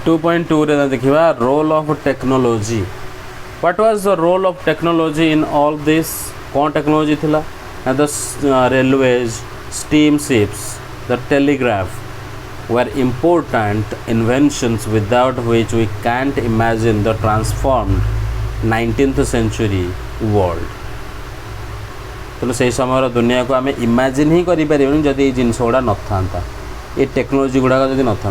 2.2 रे देखिबा role of technology. What was the role of technology in all this? कौन technology थिला? The railways, steam ships, the telegraph were important inventions without which we can't imagine the transformed 19th century world. तेणु से समय दुनिया को आम imagine ही करें जदि ये जिनस गुड़ा न था, ये टेक्नोलोजी गुड़ाक जब न था,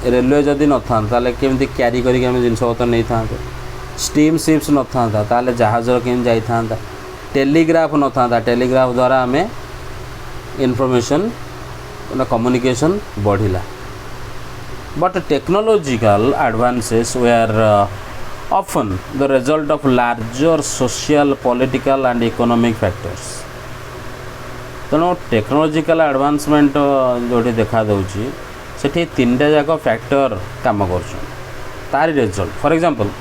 रेलवे जदि न था केमी क्यारी करके जिनस पतर नहीं था, स्टीम शिप्स न था ताले जहाज केमी जाता, टेलीग्राफ न था, टेलीग्राफ द्वारा आम इनफॉरमेशन कम्युनिकेशन बढ़िला. But technological advances were often the result of larger social, political and economic factors. तेणु टेक्नोलोजिकल एडवांसमेंट जो देखा दूसरी से तीन टा जाक फैक्टर काम कर result. For example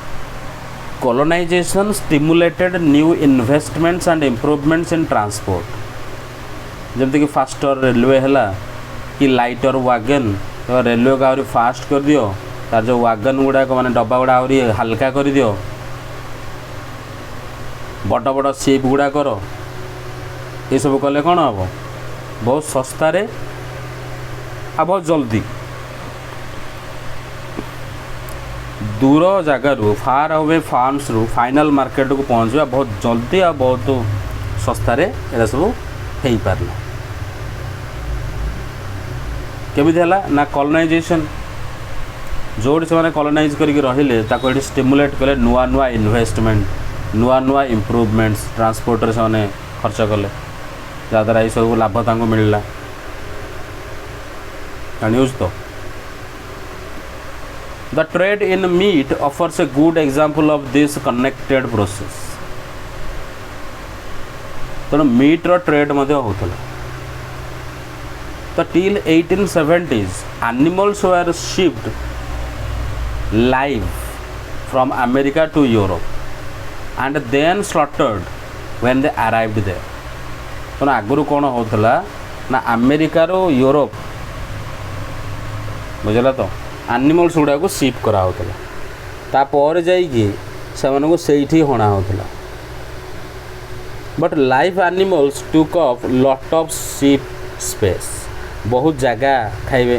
colonization stimulated new investments and improvements in transport. जमती कि फास्टर रेलवे है कि लाइटर वागन, तो रेलवे को आहरी फास्ट कर दियो, तार जो वागन गुड़ाक माने डब्बा गुड़ा आहरी हल्का कर दियो, बड़ बड़ सीप गुड़ा कर, ये सब कले कौन हम बहुत सस्तार आ बहुत जल्दी दूर जगार फार अवे फार्म्स रु फाइनल मार्केट को पहुँचा बहुत जल्दी आ बहुत सस्तार ये सब हो पारला. केमिति हला ना कॉलोनाइजेशन जोड़ी से कॉलोनाइज करके रहिले ताको एठी स्टिमुलेट कले नुआ नुआ इन्वेस्टमेंट, नुआ नुआ इम्प्रूवमेंट्स ट्रांसपोर्टर से खर्च कले जहाँद्वारा ये सब लाभ तांको मिलला. जानी तो the trade in meat offers a good example of this connected process. तेणु मीट रो ट्रेड मध्य होतला. तो till 1870s animals were shipped live from America to Europe and then slaughtered when they arrived there. तो आगुरी कौन होता ना America रो Europe बुझला तो एनिमल्स गुड़ा को शिप करा होता, तापर जाइए से हणा होता. But live animals took up lot of ship space. बहुत जगह खाइबे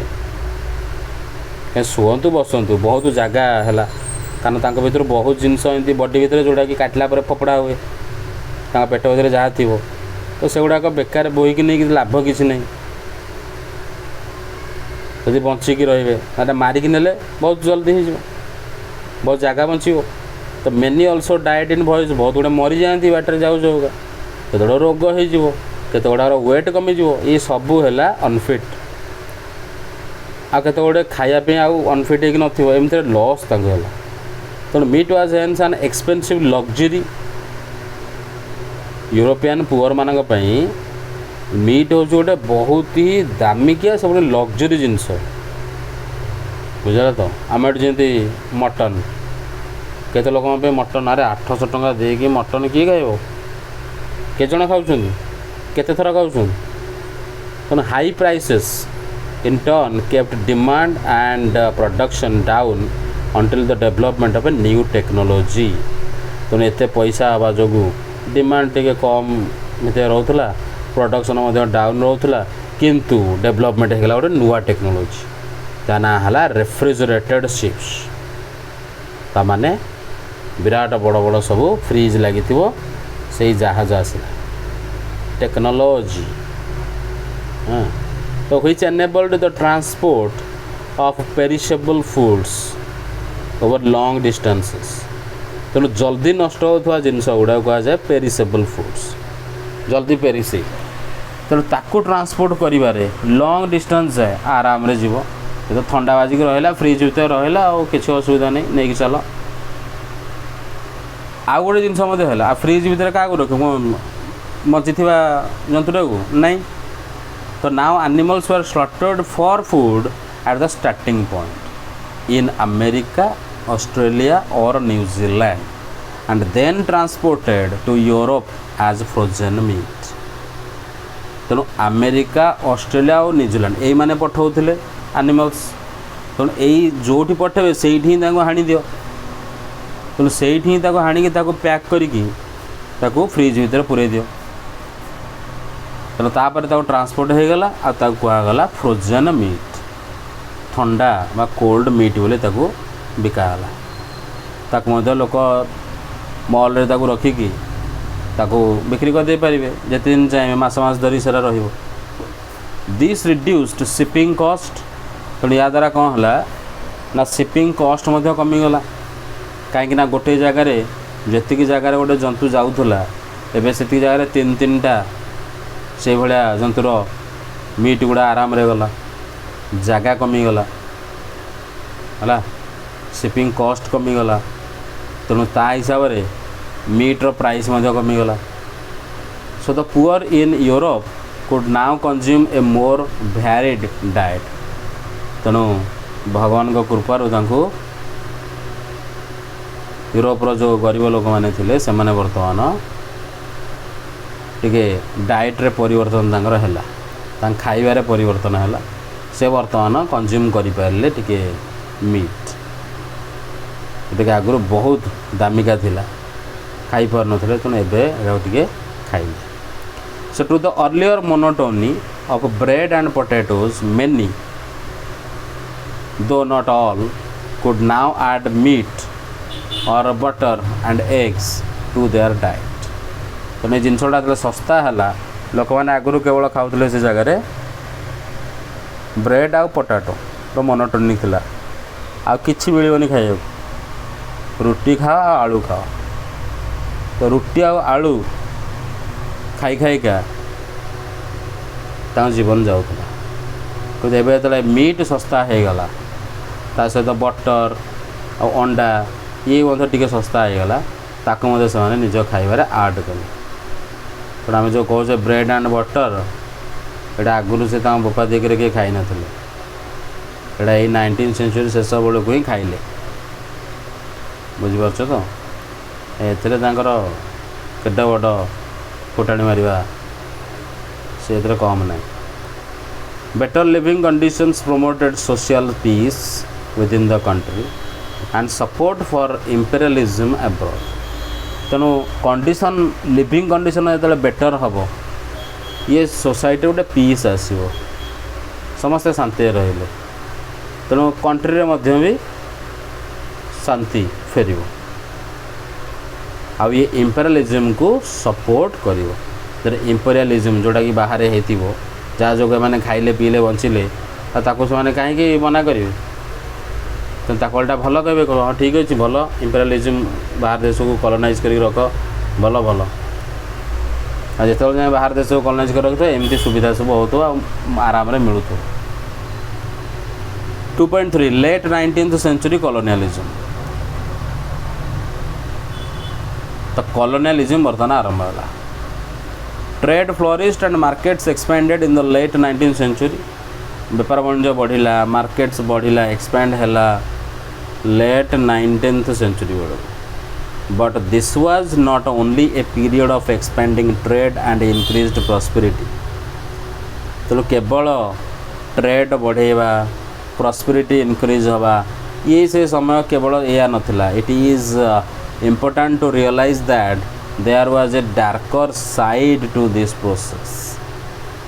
शुंतु बसतु बहुत जगह है कारण भर बहुत जिनस एमती बॉडी भितर जोड़ा कि काटला फपड़ा हुए पेट भर जहाँ थी तो से गुड़ाक बेकार बोईक नहीं लाभ किसी नहीं. यदि बचिकी रे मारिकी नेले बहुत जल्दी हो बहुत जगह बचो. तो मेनी अल्सो डाएट इन भॉइस बहुत गुड़ा मरी जाती बाटर जाऊ जाऊगा केत गुड़ा रोग हो केत गुड़ा वेट कमिज ये सबू है अनफिट आ केत गुड़े खायापी आउ अनफिट हो एमती लॉस है. तेणु meat was hence an expensive luxury. European poor मानक पई मीट हूँ गोटे बहुत ही दामिकिया सब लग्जरी जिनस बुझा. तो आम जमी मटन केते लोक मटन अरे 800 टंका देकी मटन किए खाइब के जन खाऊँ केते थर खाऊँ. तेणु high prices in turn kept demand and production down until the development of a new technology. तेणु एत पैसा हवा जो डिमांड टे कम रोला प्रोडक्शन डाउन रोला किंतु डेवलपमेंट होगा गोटे नुआ टेक्नोलॉजी ता ना है रेफ्रिजरेटेड शिप्स. ताने विराट बड़ बड़ सब फ्रिज लगी से जहाज आसला टेक्नोलॉजी. हाँ तो which enabled the transport of perishable foods over long distances. तेणु जल्दी नष्ट होता जिनस गुड़ा कह जाए पेरिशेबल फूड्स जल्दी पेरिसे. तेणु ताकू ट्रांसपोर्ट करिबारे लॉन्ग डिस्टेंस जाए आराम रे जीव तो ठंडा बाजिक रहा फ्रिज भितर रहा और किसी असुविधा नहीं नहीं कि चल. आउ गोटे जिनस है फ्रिज भितर क्या रख मची जंतुटा को नहीं. तो now animals were slaughtered for food at the starting point in America, Australia और New Zealand and then transported to Europe as frozen meat. तेणु अमेरिका, ऑस्ट्रेलिया और न्यूजीलैंड यही मैंने पठाऊले एनिमल्स ତେଣୁ ଏଇ ଯେଉଁଠି ପଠାଇବେ ସେଇଠି ହିଁ ତାଙ୍କୁ ହାଣି ଦିଅ। ତେଣୁ ସେଇଠି ହିଁ ତାକୁ ହାଣିକି ତାକୁ ପ୍ୟାକ୍ କରିକି ତାକୁ ଫ୍ରିଜ୍ ଭିତରେ ପୁରେଇ ଦିଅ। ତେଣୁ ତାପରେ ତାକୁ ଟ୍ରାନ୍ସପୋର୍ଟ ହେଇଗଲା ଆଉ ତାକୁ କୁହାଗଲା ଫ୍ରୋଜେନ୍ ମିଟ୍, ଥଣ୍ଡା ବା କୋଲ୍ଡ ମିଟ୍ ବୋଲି ତାକୁ ବିକାଗଲା। ତାକୁ ମଧ୍ୟ ଲୋକ ମଲ୍ରେ ତାକୁ ରଖିକି ତାକୁ ବିକ୍ରି କରିଦେଇପାରିବେ ଯେତେ ଦିନ ଚାହିଁବେ, ମାସ ମାସ ଧରି ସେଟା ରହିବ। ଦିସ୍ ରିଡ୍ୟୁସ୍ଡ ସିପିଂ କଷ୍ଟ। ତେଣୁ ୟା ଦ୍ୱାରା କ'ଣ ହେଲା ନା ସିପିଂ କଷ୍ଟ ମଧ୍ୟ କମିଗଲା। କାହିଁକିନା ଗୋଟିଏ ଜାଗାରେ ଯେତିକି ଜାଗାରେ ଗୋଟେ ଜନ୍ତୁ ଯାଉଥିଲା ଏବେ ସେତିକି ଜାଗାରେ 3-3ଟା ସେଇଭଳିଆ ଜନ୍ତୁର ମିଟ୍ ଗୁଡ଼ା ଆରାମରେ ଗଲା, ଜାଗା କମିଗଲା ହେଲା, ସିପିଂ କଷ୍ଟ କମିଗଲା। ତେଣୁ ତା ହିସାବରେ ମିଟ୍ର ପ୍ରାଇସ୍ ମଧ୍ୟ କମିଗଲା। So the poor in Europe could now consume a more varied diet. ତେଣୁ ଭଗବାନଙ୍କ କୃପାରୁ ତାଙ୍କୁ ୟୁରୋପର ଯେଉଁ ଗରିବ ଲୋକମାନେ ଥିଲେ ସେମାନେ ବର୍ତ୍ତମାନ ଟିକେ ଡାଏଟ୍ରେ ପରିବର୍ତ୍ତନ ତାଙ୍କର ହେଲା, ତାଙ୍କ ଖାଇବାରେ ପରିବର୍ତ୍ତନ ହେଲା। ସେ ବର୍ତ୍ତମାନ କନଜ୍ୟୁମ୍ କରିପାରିଲେ ଟିକେ ମିଟ୍। ଟିକେ ଆଗରୁ ବହୁତ ଦାମିକା ଥିଲା, ଖାଇପାରୁନଥିଲେ, ତେଣୁ ଏବେ ଏହାକୁ ଟିକେ ଖାଇଲେ। So to the earlier monotony of bread and potatoes, many, though not all, could now add meat or butter and eggs to their diet. ତେଣୁ ଏ ଜିନିଷଟା ଯେତେବେଳେ ଶସ୍ତା ହେଲା, ଲୋକମାନେ ଆଗରୁ କେବଳ ଖାଉଥିଲେ ସେ ଜାଗାରେ ବ୍ରେଡ଼୍ ଆଉ ପଟାଟୋର ମୋନୋଟୋନି ଥିଲା, ଆଉ କିଛି ମିଳିବନି ଖାଇବାକୁ। ରୁଟି ଖାଅ ଆଉ ଆଳୁ ଖାଅ। ତ ରୁଟି ଆଉ ଆଳୁ ଖାଇ ଖାଇକା ତାଙ୍କ ଜୀବନ ଯାଉଥିଲା। କିନ୍ତୁ ଏବେ ଯେତେବେଳେ ମିଟ୍ ଶସ୍ତା ହେଇଗଲା, ତା ସହିତ ବଟର ଆଉ ଅଣ୍ଡା ଇଏ ମଧ୍ୟ ଟିକେ ଶସ୍ତା ହେଇଗଲା, ତାକୁ ମଧ୍ୟ ସେମାନେ ନିଜ ଖାଇବାରେ ଆଡ଼୍ କଲେ। ତେଣୁ ଆମେ ଯେଉଁ କହୁଛେ ବ୍ରେଡ଼୍ ଆଣ୍ଡ ବଟର, ଏଇଟା ଆଗରୁ ସେ ତାଙ୍କ ବୋପା ଦେଇକରି କିଏ ଖାଇନଥିଲେ, ଏଇଟା ଏଇ 19th century ଶେଷ ବେଳକୁ ହିଁ ଖାଇଲେ। ବୁଝିପାରୁଛ ତ? ଏଥିରେ ତାଙ୍କର କେତେ ବଡ଼ ଫୁଟାଣି ମାରିବା ସେ ଏଥିରେ କମ୍ ନାହିଁ। Better living conditions promoted social peace within the country and support for imperialism abroad. ତେଣୁ କଣ୍ଡିସନ୍, ଲିଭିଂ କଣ୍ଡିସନ୍ ଯେତେବେଳେ ବେଟର୍ ହେବ, ଇଏ ସୋସାଇଟି ଗୋଟେ ପିସ୍ ଆସିବ, ସମସ୍ତେ ଶାନ୍ତିରେ ରହିଲେ, ତେଣୁ କଣ୍ଟ୍ରିରେ ମଧ୍ୟ ବି ଶାନ୍ତି ଫେରିବ। ଆଉ ଇଏ ଇମ୍ପେରିଆଲିଜମ୍କୁ ସପୋର୍ଟ କରିବ। ଯେତେବେଳେ ଇମ୍ପେରିଆଲିଜମ୍ ଯେଉଁଟାକି ବାହାରେ ହେଇଥିବ, ଯାହା ଯୋଗୁଁ ଏମାନେ ଖାଇଲେ ପିଇଲେ ବଞ୍ଚିଲେ, ଆଉ ତାକୁ ସେମାନେ କାହିଁକି ମନା କରିବେ? ତେଣୁ ତାକୁ ଓଲଟା ଭଲ କହିବେ, ହଁ ଠିକ୍ ଅଛି, ଭଲ ଇମ୍ପେରିଆଲିଜମ୍ ବାହାର ଦେଶକୁ କଲୋନାଇଜ୍ କରିକି ରଖ, ଭଲ ଭଲ। ଆଉ ଯେତେବେଳେ ଯାଏଁ ବାହାର ଦେଶକୁ କଲୋନାଇଜ୍ କରି ରଖିଥିବ, ଏମିତି ସୁବିଧା ସବୁ ହେଉଥିବ ଆଉ ଆରାମରେ ମିଳୁଥିବ। 2.3 ଲେଟ୍ 19th century colonialism। ତ କଲୋନିଆଲିଜମ୍ ବର୍ତ୍ତମାନ ଆରମ୍ଭ ହେଲା। Trade flourished and markets expanded in the late 19th century। ବେପାର ବାଣିଜ୍ୟ ବଢ଼ିଲା, ମାର୍କେଟ୍ସ ବଢ଼ିଲା, ଏକ୍ସପାଣ୍ଡ ହେଲା ଲେଟ୍ 19th century ବେଳକୁ। But this was not only a period of expanding trade and increased prosperity. ତେଣୁ କେବଳ ଟ୍ରେଡ୍ ବଢ଼େଇବା, ପ୍ରସ୍ପେରିଟି ଇନକ୍ରିଜ୍ ହେବା, ଇଏ ସେ ସମୟ କେବଳ ଏଇଆ ନଥିଲା। It is important to realize that there was a darker side to this process।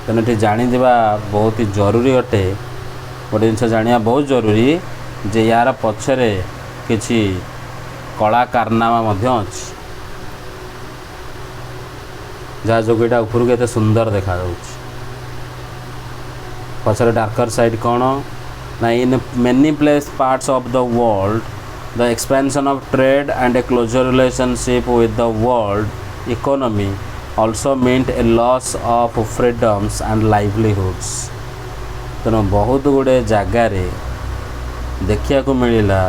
ତେଣୁ ଏଠି ଜାଣିଦେବା ବହୁତ ଜରୁରୀ ଅଟେ, ଗୋଟେ ଜିନିଷ ଜାଣିବା ବହୁତ ଜରୁରୀ ଯେ ୟାର ପଛରେ କିଛି କଳା କାରନାମା ମଧ୍ୟ ଅଛି, ଯାହା ଯୋଗୁଁ ଏଇଟା ଉପରକୁ ଏତେ ସୁନ୍ଦର ଦେଖାଯାଉଛି। ପଛରେ ଡାର୍କର ସାଇଡ୍ କ'ଣ ନା, in many parts of the world the expansion of trade and a closer relationship with the world economy also meant a loss of freedoms and livelihoods। ତେଣୁ ବହୁତ ଗୁଡ଼ିଏ ଜାଗାରେ ଦେଖିବାକୁ ମିଳିଲା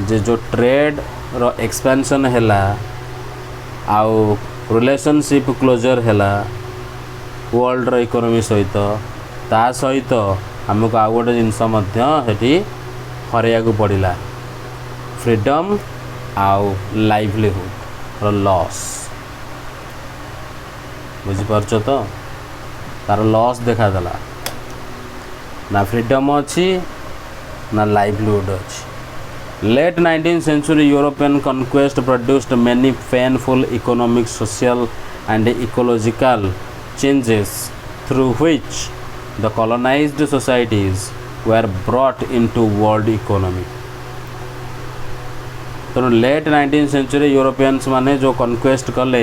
ଯେ ଯେଉଁ ଟ୍ରେଡ୍ର ଏକ୍ସପାନ୍ସନ୍ ହେଲା ଆଉ ରିଲେସନସିପ୍ କ୍ଲୋଜର୍ ହେଲା ୱାର୍ଲଡ଼ର ଇକୋନୋମି ସହିତ, ତା ସହିତ ଆମକୁ ଆଉ ଗୋଟେ ଜିନିଷ ମଧ୍ୟ ସେଠି ହରାଇବାକୁ ପଡ଼ିଲା, ଫ୍ରିଡ଼ମ୍ ଆଉ ଲାଇଭଲିହୁଡ଼ର ଲସ୍। ବୁଝିପାରୁଛ ତ? ତାର ଲସ୍ ଦେଖାଦେଲା ନା, ଫ୍ରିଡ଼ମ୍ ଅଛି ना लाइवलीहुड अच्छी। Late 19th century European conquest produced many painful economic social and ecological changes through which the colonised societies were brought into world economy। तेणु लेट 19th century यूरोपियंस माने जो कन्क्वेस्ट कले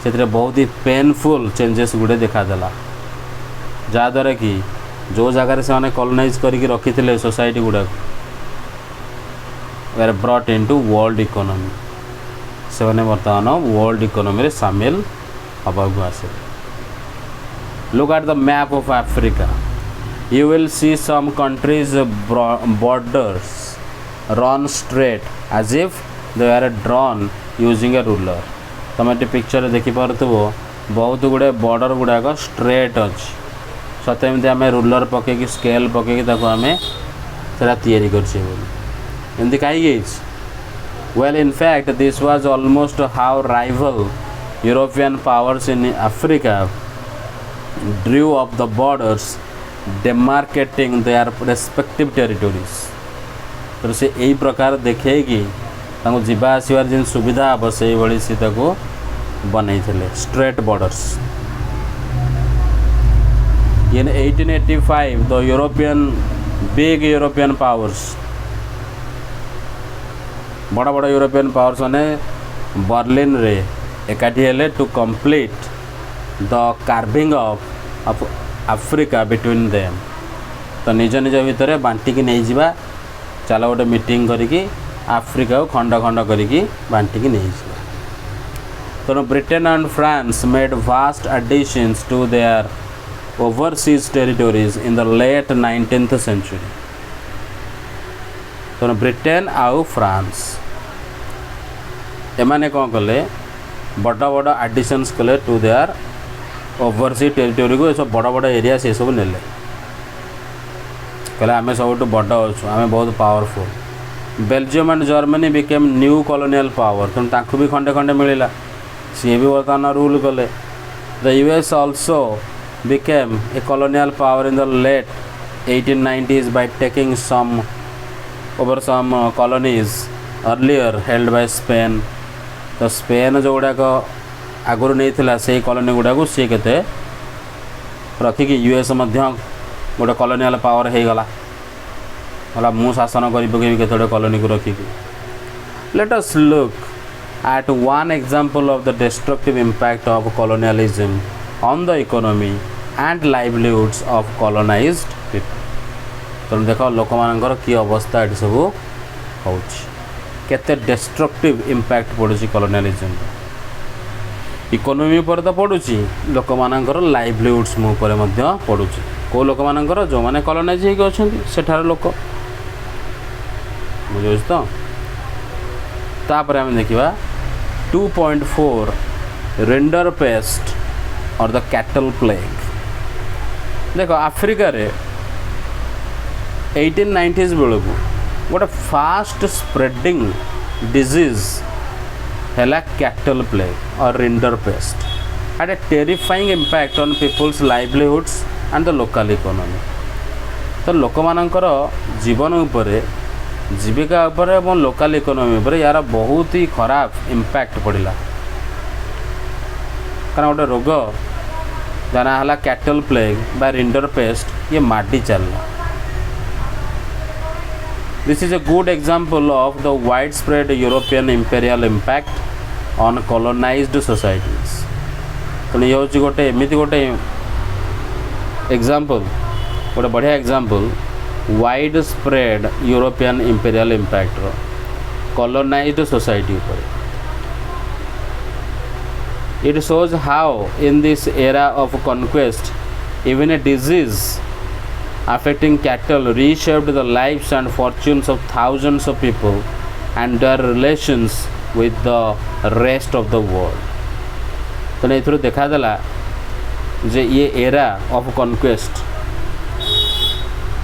से बहुत ही पेनफुल चेंजेस गुड़े देखादेला जहाँद्वारा कि जो जगार से मैंने कॉलोनाइज करके रखी थे सोसाइटी गुड़ा were brought into world economy से मैंने बर्तमान वर्ल्ड इकोनॉमी रे शामिल हवाक आसे। Look at the map of Africa, you will see some countries borders run straight as if they are drawn using a ruler। तुम ये पिक्चर देखी पार्थो बहुत गुड़े बॉर्डर गुड़ाक स्ट्रेट अच्छी सतमती आम रूलर पकईकि स्केल पकईकि आम तैयारी करमती कहीं well in fact this was almost how rival European powers in Africa Drew of the borders demarcating their respective territories। तो से यही प्रकार देखे कि जीवा आसबार जिन सुविधा हम से भाई सी बनई straight borders. In 1885 the big European powers बड़ बड़ यूरोपियन पावर्स माने बर्लिन रे एकाठी हेले to complete the carving of Africa between them. तो निज निज भितर बांटिकी नहीं जावा चलो गोटे मीटिंग करिकी अफ्रीका को खंड खंड करिकी बांटिकी नहीं जावा। तो Britain and France made vast additions to their overseas territories in the late 19th century। तो ब्रिटेन आउ फ्रांस एमाने कौन कले बड़ बड़ एडिशंस कले टू देयर ओवरसीज टेरिटोरी को सब बड़ बड़ एरिया से सब ने कहले आम सब बड़ अच्छु आम बहुत powerful. Belgium and Germany became new colonial power तेणु भी खंडे खंडे मिलला सी भी बर्तमान रूल कले। The US also became a colonial power in the late 1890s by taking some colonies earlier held by Spain। तो स्पेन जो गुड़ाक आगुरी नहीं से कॉलोनी गुड़ाक सी के रखिकी यूएस गोटे कॉलोनियल पावर हो गला गला मु शासन कर पकेबी केतोड़े कॉलोनी को रखिकी। Let us look at one example of the destructive impact ऑफ colonialism on the economy and livelihoods of colonized people। तो देख लोक मानकर की अवस्था ये सब होते डिस्ट्रक्टिव इम्पैक्ट पड़ुची colonialism इकोनोमी पर तो पड़ुची लोक मानकर लाइवलीहुड्स मुपर पड़ुची को लोक मानकर जो माने कॉलोनाइज होके अछंती सेठार लोक बुझे तो। तापर हम देखिबा 2.4 रेंडर पेस्ट और द कैटल प्लेग। देखो अफ्रीका रे 1890s बेलू गोटे फास्ट स्प्रेडिंग डिजीज है कैटल प्लेग और render paste had a terrifying impact on people's livelihoods and the local economy। तो लोक मानकर जीवन उपरे जीविका उपरे और लोकल इकोनॉमी उपरे यार बहुत ही खराब इम्पैक्ट पड़ला कारण गोटे रोग जाना है कैटल प्लेग बा रेंडर पेस्ट ये माटी चलला। This is a good example of the widespread European imperial impact on colonized societies। तो ये हूँ गोटे एमती गोटे एग्जाम्पल गोटे बढ़िया example wide spread European imperial impact colonized society ऊपर। It shows how in this era of conquest even a disease affecting cattle reshaped the lives and fortunes of thousands of people and their relations with the rest of the world। तो ये देखा देला जे ये era of conquest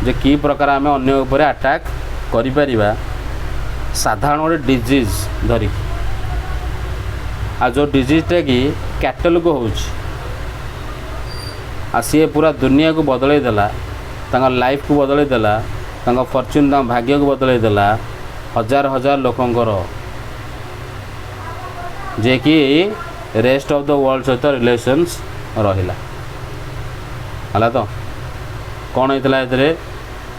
जे की प्रकार आम अन्य उपर अटैक करिपरिबा साधारण गोटे डिजीज धरिकी आ जो डिजीजटा कि कैटल को हो सी पूरा दुनिया को बदल देला लाइफ को बदल देला फॉर्च्यून भाग्य को बदल देला हजार हजार लोकंकर जे कि रेस्ट ऑफ द वर्ल्ड सहित रिलेशंस रहिला हला तो कौन होता है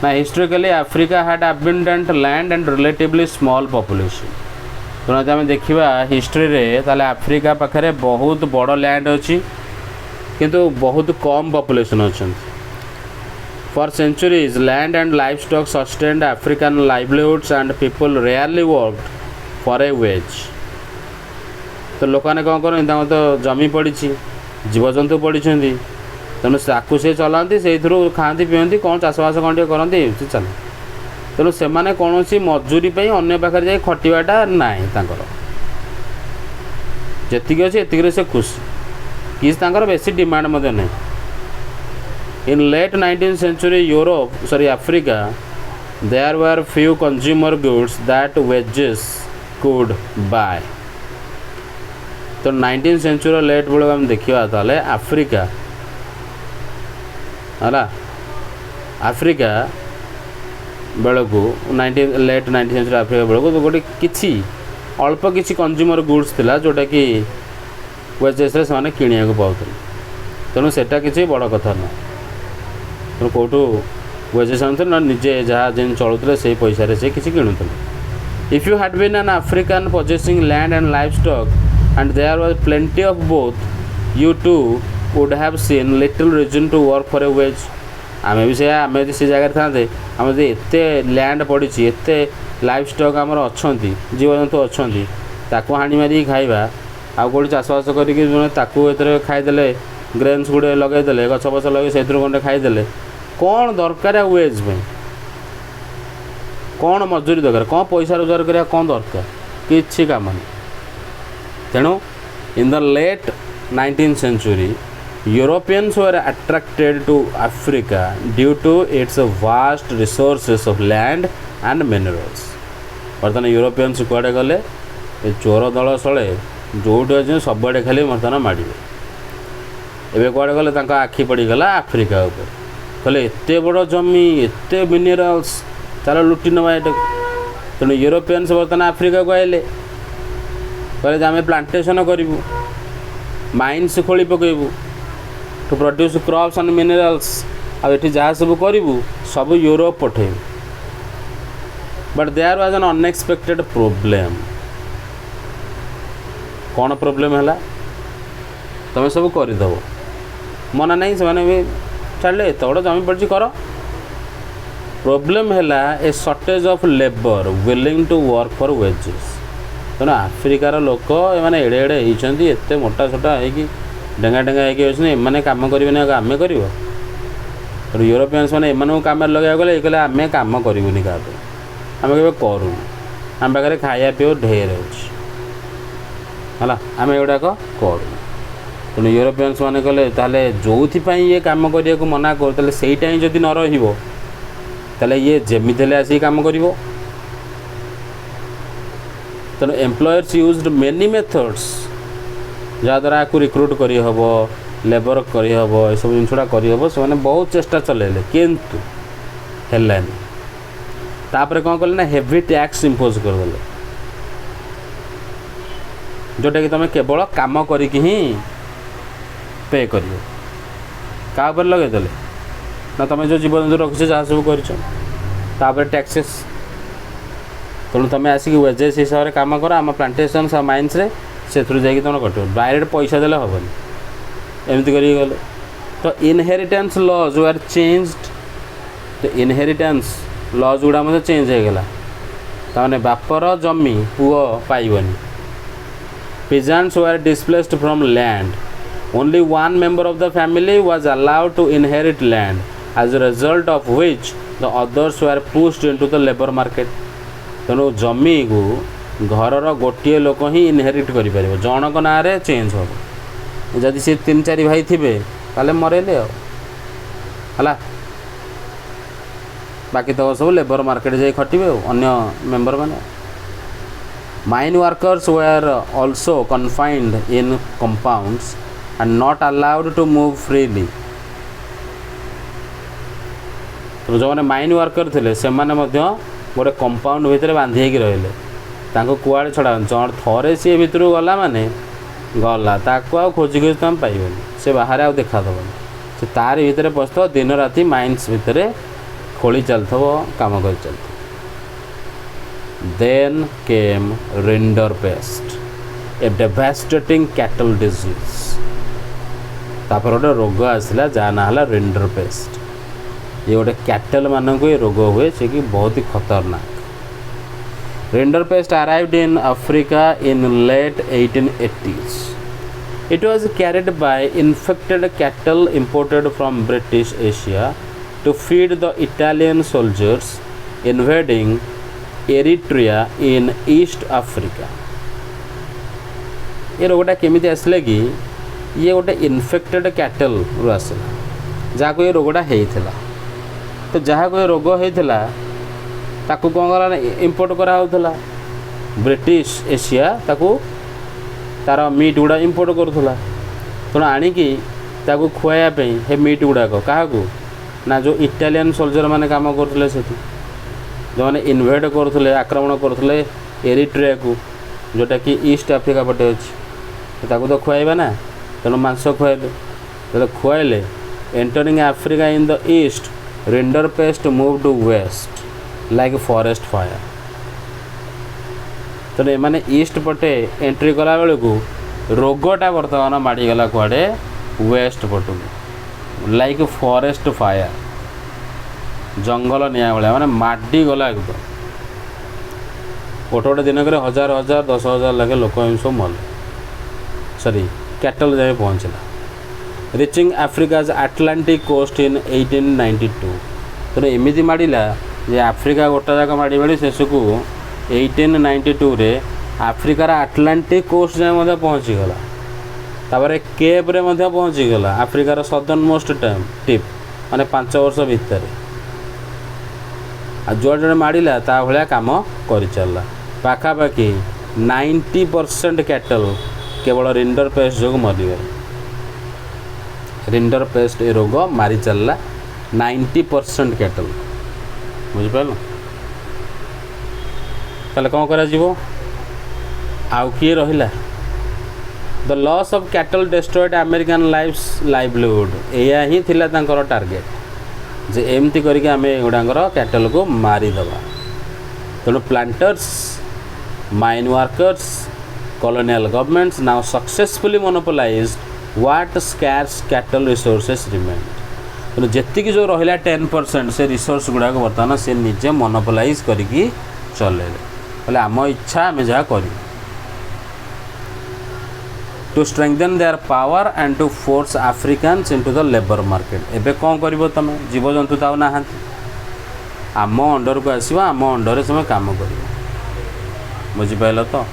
ना historically Africa had abundant land and relatively small population तेणु आम देखा हिस्ट्री रे ताले अफ्रीका पाखे बहुत बड़ लैंड अच्छी किंतु बहुत कम पॉपुलेशन अच्छा for centuries land and life stock sustained African livelihoods and people rarely worked for a wage तो लोक मैंने कौन कर तो जमी पड़ी जीवजंतु पड़ी तेणु ताकू सी चलाती से खाती पीती कौन चाषबास कौन टे करती चल तेणु से कौन मजूरी अन्य पाखे जाए खटाटा ना जी अच्छी से खुशी किसी बेसी डिमांड नहीं in late 19th century Europe sorry Africa there were few consumer goods that wages could buy तो 19th century लेट बेलू आम देखा ताले अफ्रीका है अफ्रीका बेलू लेट 19th century अफ्रीका बेलू तो गोटे किसी अल्प किसी कंज्यूमर गुड्स थिला जोटा कि वेजेस से किणा पाते तेणु सेटा किसी बड़ कथा ना तेणु कौटू वेजेस आनुते ना निजे जहाँ जिन चलुते से पैसा से किसी किणुते if you had been an African possessing land and life stock and there was plenty of both you too would have seen little reason to work for a wage आम भी से जगह था आम एत लैंड पड़ी एत लाइफ स्टॉक आमर अच्छा जीवजंतु अच्छा ताकू हाणी मारी खाଇବା आउ कौट चाषबास करके खाईदे ग्रेन्स गुड़े लगेदे गछ पछ लगे से गंडे खाईदे कौन दरकार वेज में कौन मजूरी दरकार कौन पैसा रोजगार करा कौन दरकार किसी काम नहीं तेणु in the late 19th century Europeans were attracted to Africa due to its vast resources of land and minerals बर्तमान यूरोपियंस कुआड़े गले चोर दल सले जोटी अच्छे सबुआड़े खाली बर्तमान माड़े एवं कुआड़े गले आखि पड़गला अफ्रीका उपर कहले एत बड़ जमी एत मिनरल्स चलो लुटि नवा ये तेणु यूरोपियंस बर्तमान अफ्रीका को आइले कहले आम प्लांटेसन करूँ माइन्स खोली पकेबू to produce crops and minerals आठी जहाँ सब करूँ सब यूरोप पठेबू but there was an unexpected problem कौन प्रोब्लेम है तुम सब करदेव मना नहीं से भी छाड़े एत बड़ा जमी पड़ी कर प्रोब्लेम है a shortage of labour willing to work for wages तेणु आफ्रिकार लोक एने एड़े एड़े होती एत मोटा छोटा होगी डेंगा डेंगा होने कम करें आम कर यूरोपियंस मैंने एम कम लगे गले कहले आम कम करूनी क्या आम के करूँ आम पाखे खाया पीओ ढेर अच्छे आम एगुड़ाक करूँ तेणु यूरोपियंस मैंने कहले ताले जो ये कम करने को मना कर सहीटा ही जदि न रही ये जमी आसिक कम कर तेणु एम्प्लॉयर्स यूज्ड मेनी मेथड्स जहाँद्वारा आपको रिक्रुट करहब लेबर करहब ये सब जिनसा करहब से बहुत चेष्टा चलेले किंतु हेलानी तापर कौन कले ना हेवी टैक्स इम्पोज करदे जोटा कि तुम केवल काम करके ही पे कर क्या लगेदे ना तुम जो जीवजंतु रखिछ जहाँ सब कर टैक्सेस तेणु तुम आसिक वेजेस हिसाब से कम कर आम प्लांटेसन माइन्स से जाकि तुम कट डायरेक्ट पैसा देले हेनी एमती कर तो इनहेरिटेंस लॉज वर चेंज्ड तो इनहेरिटेंस लॉज गुड़ा मतलब चेंज हो गला ताने बापर जमी पुओ पाइबनी peasants were displaced from land only one member of the family was allowed to inherit land as a result of which the others were pushed into the labor market तेणु जमी को घर गोटे लोक ही इनहेरिट कर जनक ना चेंज हम जदि सी 3-4 भाई थे ताले मरेले है बाकी तो सब लेबर मार्केट जाए खटिबे अन्य मेंबर माने mine workers were also confined in compounds and not allowed to move freely तो जो माइन वर्कर थे से गोटे कंपाउंड भितर बांधी होगी रहिले कुआड़े छड़ा जन थरे सी भितर गला माने गला ताको आ खोजी खोजी तुम पाइबनी से बाहर आउ देखा दबनी से तार भितर पशु दिन राति माइन्स भितर खोली चलथो काम कर चलते देन केम रिंडरपेस्ट ए डेवास्टेटिंग कैटल डिजीज तापर गोटे रोग आसला जहाँ ना रिंडरपेस्ट ये गोटे कैटल मानक ये रोग हुए से कि बहुत ही खतरनाक rinderpest arrived in Africa in late 1880s. It was carried by infected cattle imported from British Asia to feed the Italian soldiers invading Eritrea in East Africa. ये रोगटा केमिति आसले कि ये गोटे इन्फेक्टेड कैटल रु आसला जहाँ को ये रोगटा होता तो जहाँ को ये रोग होता ताकू कौन करा इंपोर्ट कराला ब्रिटिश एशिया ताकू तार मीट गुड़ा इंपोर्ट करूला तेणु आणिकी ताकू खुआइयापी हे मीट गुड़ाक क्या ना जो इटालियन सोल्जर मैंने काम करते जो मैंने इनवेड करते आक्रमण करते एरिट्रिया को जोटा कि ईस्ट आफ्रिका पटे अच्छी ताकू तो खुआइबा ना तेणु मांस खुआइले जो खुआइले entering Africa in the east rinderpest move to west like forest fire तेणु एमाने ईस्ट पटे एंट्री कला बेलू रोगटा बर्तमान माड़गला कुआड़े वेस्ट पटू लाइक फॉरेस्ट फायर जंगल निआ भाया माने माडी गला एकदम गोटे गोटे दिनक हजार हजार 10,000 लगे लोक सब मले सॉरी कैटल जाए पहुँचला रिचिंग आफ्रिकाज आटलांटिक कोस्ट इन 1892 तेणु एमती माड़ा जे आफ्रिका गोटा जाक माड़ी माड़ी शेष को 1892 रे आफ्रिकार आटलांटिक कोस्ट जाए पहुँचीगला तापर केप रे पहुँचीगला आफ्रिकार सदर्न मोस्ट टिप माने 5 वर्ष भितर जो जो माड़ा ता भाया कम कर चलला पाखापाखि 90% कैटल केवल रिंडरपेस्ट जो मरीगले रिंडरपेस्ट ए रोग मारी चलला 90% कैटल बुझिपाल ताले कौन करा जीवो आउ किए रहिला the loss of cattle destroyed American livelihood एया ही थिला तांकर टार्गेट जे एमती करके आम गुड़ाकर कैटल को मारिदेवा तेणु planters mine workers colonial governments now successfully monopolized what scarce cattle resources remained. तो जेतिक जो रहा 10% से रिसोर्स गुड़ाक बर्तमान से निजे मोनोपोलाइज करिकी चले बोले आम इच्छा आम जहाँ कर to strengthen their power and to force Africans into the labour market एबे कौन कर तुम जीवजंतु तो ना आम अंडर को आसो आम अंडर तुम काम कर बुझिपाल तो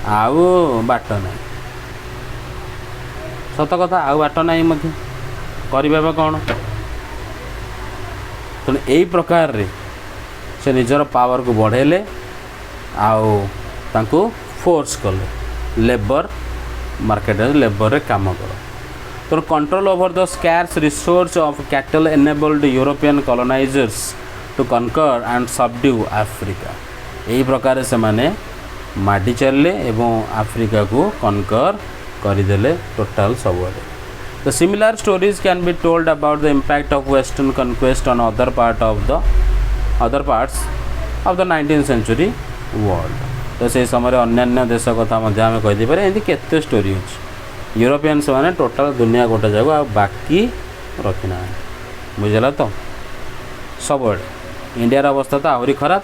आउ बाट ना सत कथा आउ बाट ना करवा कौन तेणु यही प्रकार रे से निजर पावर को बढ़ेले आउ तांको फोर्स कले लेबर मार्केट लेबर रे काम कर तो control over the scarce resource of cattle enabled European colonisers to conquer and subdue Africa यही प्रकार से माने माडी चलले एवं आफ्रिका को कनकर करदेले टोटाल सबुआडे The similar stories can be told about the impact of Western conquest on other parts of the 19th century world. तो से समय अन्य देश कथा आम कहीदे पारे एमती केते स्टोरी अच्छी यूरोपियंस मैंने टोटाल दुनिया गोटे जगह आ बाकी रखिना बुझला तो सब इंडियार अवस्था तो आहरी खराब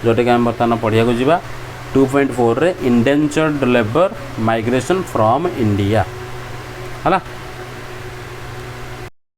जोटा कि आम बर्तमान पढ़िया को जीवा 2.4 रे indentured labour migration from India है